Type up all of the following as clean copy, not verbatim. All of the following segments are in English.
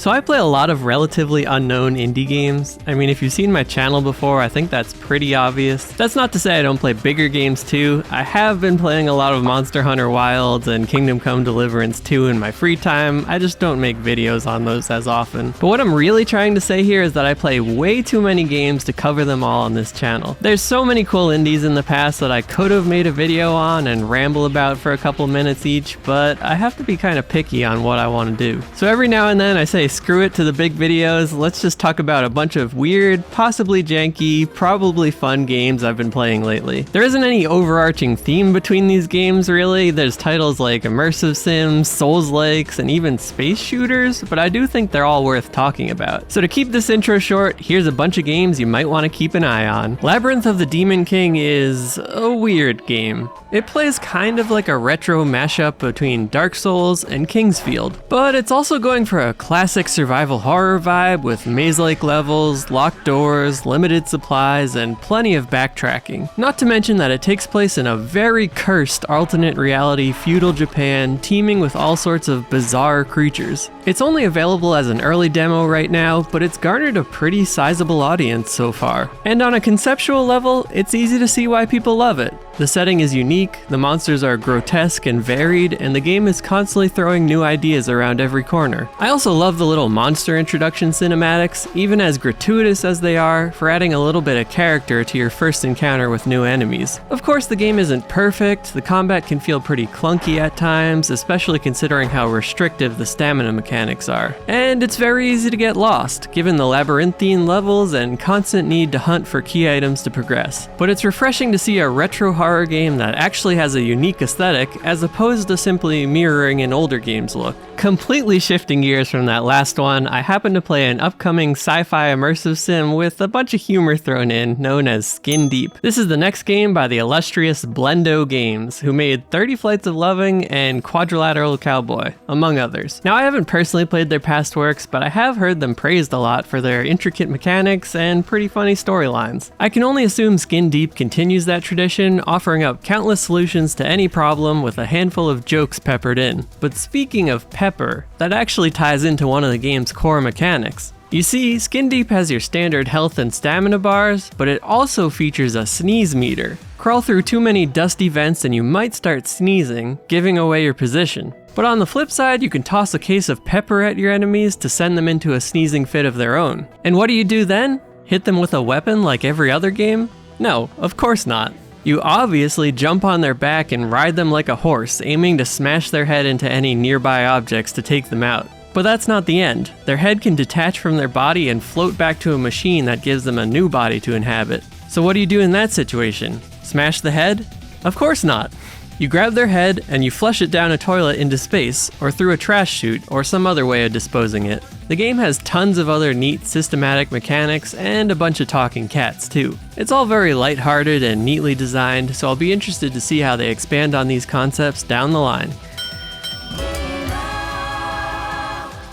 So I play a lot of relatively unknown indie games. I mean, if you've seen my channel before, I think that's pretty obvious. That's not to say I don't play bigger games too. I have been playing a lot of Monster Hunter Wilds and Kingdom Come Deliverance 2 in my free time. I just don't make videos on those as often. But what I'm really trying to say here is that I play way too many games to cover them all on this channel. There's so many cool indies in the past that I could have made a video on and ramble about for a couple minutes each, but I have to be kind of picky on what I want to do. So every now and then I say screw it to the big videos, let's just talk about a bunch of weird, possibly janky, probably fun games I've been playing lately. There isn't any overarching theme between these games really. There's titles like immersive sims, Souls-likes, and even space shooters, but I do think they're all worth talking about. So to keep this intro short, here's a bunch of games you might want to keep an eye on. Labyrinth of the Demon King is a weird game. It plays kind of like a retro mashup between Dark Souls and Kingsfield, but it's also going for a classic survival horror vibe with maze-like levels, locked doors, limited supplies, and plenty of backtracking. Not to mention that it takes place in a very cursed alternate reality feudal Japan teeming with all sorts of bizarre creatures. It's only available as an early demo right now, but it's garnered a pretty sizable audience so far. And on a conceptual level, it's easy to see why people love it. The setting is unique, the monsters are grotesque and varied, and the game is constantly throwing new ideas around every corner. I also love the little monster introduction cinematics, even as gratuitous as they are, for adding a little bit of character to your first encounter with new enemies. Of course, the game isn't perfect, the combat can feel pretty clunky at times, especially considering how restrictive the stamina mechanics are. And it's very easy to get lost, given the labyrinthine levels and constant need to hunt for key items to progress. But it's refreshing to see a retro horror game that actually has a unique aesthetic, as opposed to simply mirroring an older game's look. Completely shifting gears from that last one, I happen to play an upcoming sci-fi immersive sim with a bunch of humor thrown in, known as Skin Deep. This is the next game by the illustrious Blendo Games, who made 30 Flights of Loving and Quadrilateral Cowboy, among others. Now, I haven't personally played their past works, but I have heard them praised a lot for their intricate mechanics and pretty funny storylines. I can only assume Skin Deep continues that tradition, offering up countless solutions to any problem with a handful of jokes peppered in. But speaking of pepper, that actually ties into one of the game's core mechanics. You see, Skin Deep has your standard health and stamina bars, but it also features a sneeze meter. Crawl through too many dusty vents and you might start sneezing, giving away your position. But on the flip side, you can toss a case of pepper at your enemies to send them into a sneezing fit of their own. And what do you do then? Hit them with a weapon like every other game? No, of course not. You obviously jump on their back and ride them like a horse, aiming to smash their head into any nearby objects to take them out. But that's not the end. Their head can detach from their body and float back to a machine that gives them a new body to inhabit. So what do you do in that situation? Smash the head? Of course not. You grab their head and you flush it down a toilet into space, or through a trash chute, or some other way of disposing it. The game has tons of other neat systematic mechanics and a bunch of talking cats too. It's all very lighthearted and neatly designed, so I'll be interested to see how they expand on these concepts down the line.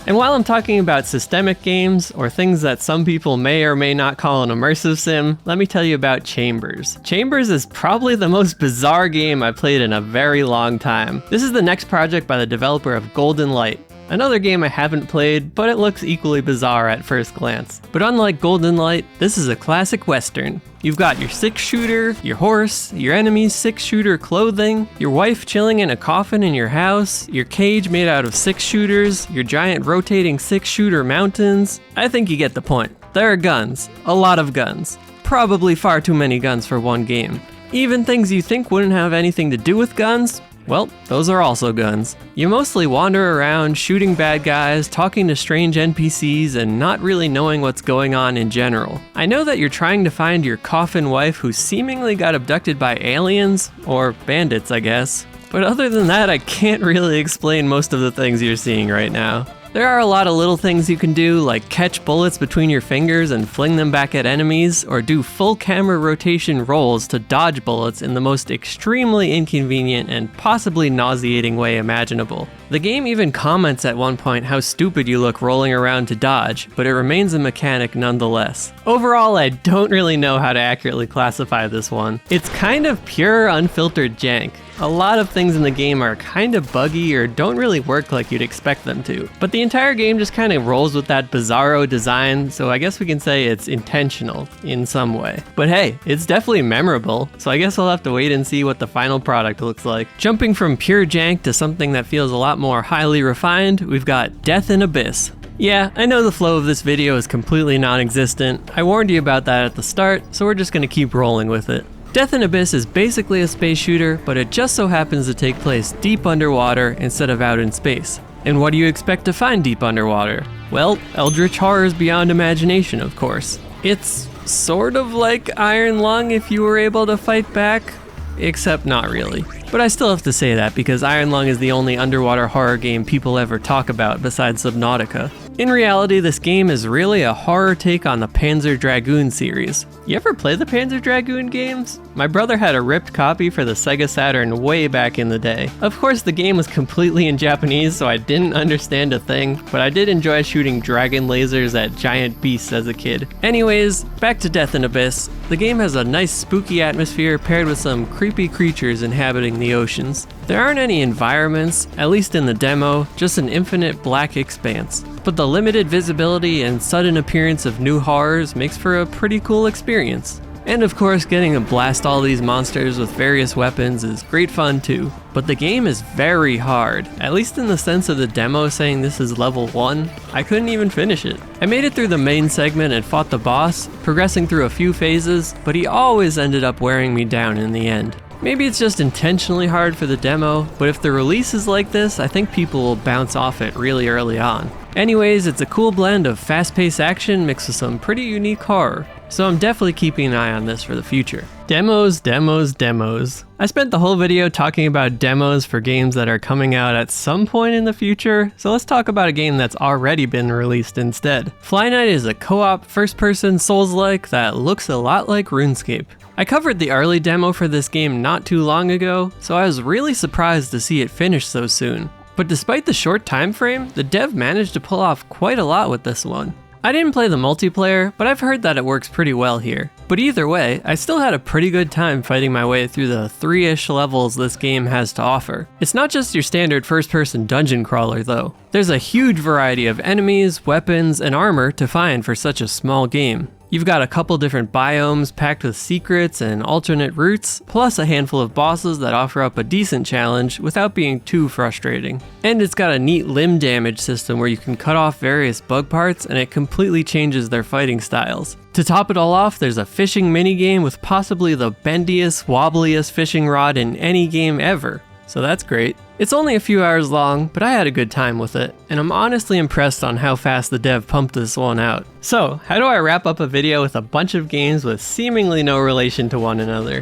And while I'm talking about systemic games, or things that some people may or may not call an immersive sim, let me tell you about Chambers. Chambers is probably the most bizarre game I've played in a very long time. This is the next project by the developer of Golden Light, another game I haven't played, but it looks equally bizarre at first glance. But unlike Golden Light, this is a classic Western. You've got your 6-shooter, your horse, your enemy's 6-shooter clothing, your wife chilling in a coffin in your house, your cage made out of 6-shooters, your giant rotating 6-shooter mountains. I think you get the point. There are guns. A lot of guns. Probably far too many guns for one game. Even things you think wouldn't have anything to do with guns, well, those are also guns. You mostly wander around shooting bad guys, talking to strange NPCs, and not really knowing what's going on in general. I know that you're trying to find your coffin wife who seemingly got abducted by aliens, or bandits I guess. But other than that, I can't really explain most of the things you're seeing right now. There are a lot of little things you can do, like catch bullets between your fingers and fling them back at enemies, or do full camera rotation rolls to dodge bullets in the most extremely inconvenient and possibly nauseating way imaginable. The game even comments at one point how stupid you look rolling around to dodge, but it remains a mechanic nonetheless. Overall, I don't really know how to accurately classify this one. It's kind of pure unfiltered jank. A lot of things in the game are kind of buggy or don't really work like you'd expect them to. But the entire game just kind of rolls with that bizarro design, so I guess we can say it's intentional in some way. But hey, it's definitely memorable, so I guess I'll have to wait and see what the final product looks like. Jumping from pure jank to something that feels a lot more highly refined, we've got Death in Abyss. Yeah, I know the flow of this video is completely non-existent. I warned you about that at the start, so we're just gonna keep rolling with it. Death in Abyss is basically a space shooter, but it just so happens to take place deep underwater instead of out in space. And what do you expect to find deep underwater? Well, eldritch horrors beyond imagination, of course. It's sort of like Iron Lung if you were able to fight back, except not really. But I still have to say that because Iron Lung is the only underwater horror game people ever talk about besides Subnautica. In reality, this game is really a horror take on the Panzer Dragoon series. You ever play the Panzer Dragoon games? My brother had a ripped copy for the Sega Saturn way back in the day. Of course, the game was completely in Japanese, so I didn't understand a thing, but I did enjoy shooting dragon lasers at giant beasts as a kid. Anyways, back to Death in Abyss. The game has a nice spooky atmosphere paired with some creepy creatures inhabiting the oceans. There aren't any environments, at least in the demo, just an infinite black expanse. But the limited visibility and sudden appearance of new horrors makes for a pretty cool experience. And of course, getting to blast all these monsters with various weapons is great fun too. But the game is very hard, at least in the sense of the demo saying this is level 1. I couldn't even finish it. I made it through the main segment and fought the boss, progressing through a few phases, but he always ended up wearing me down in the end. Maybe it's just intentionally hard for the demo, but if the release is like this, I think people will bounce off it really early on. Anyways, it's a cool blend of fast-paced action mixed with some pretty unique horror, so I'm definitely keeping an eye on this for the future. Demos, demos, demos. I spent the whole video talking about demos for games that are coming out at some point in the future, so let's talk about a game that's already been released instead. FlyKnight is a co-op first-person Souls-like that looks a lot like RuneScape. I covered the early demo for this game not too long ago, so I was really surprised to see it finish so soon. But despite the short time frame, the dev managed to pull off quite a lot with this one. I didn't play the multiplayer, but I've heard that it works pretty well here. But either way, I still had a pretty good time fighting my way through the 3-ish levels this game has to offer. It's not just your standard first-person dungeon crawler though. There's a huge variety of enemies, weapons, and armor to find for such a small game. You've got a couple different biomes packed with secrets and alternate routes, plus a handful of bosses that offer up a decent challenge without being too frustrating. And it's got a neat limb damage system where you can cut off various bug parts and it completely changes their fighting styles. To top it all off, there's a fishing minigame with possibly the bendiest, wobbliest fishing rod in any game ever. So that's great. It's only a few hours long, but I had a good time with it, and I'm honestly impressed on how fast the dev pumped this one out. So, how do I wrap up a video with a bunch of games with seemingly no relation to one another?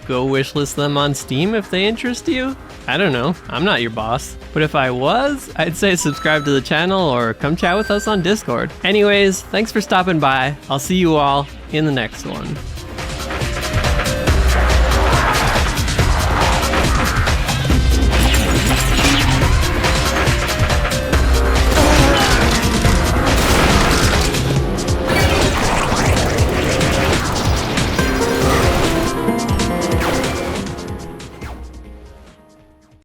Go wishlist them on Steam if they interest you? I don't know, I'm not your boss. But if I was, I'd say subscribe to the channel or come chat with us on Discord. Anyways, thanks for stopping by. I'll see you all in the next one.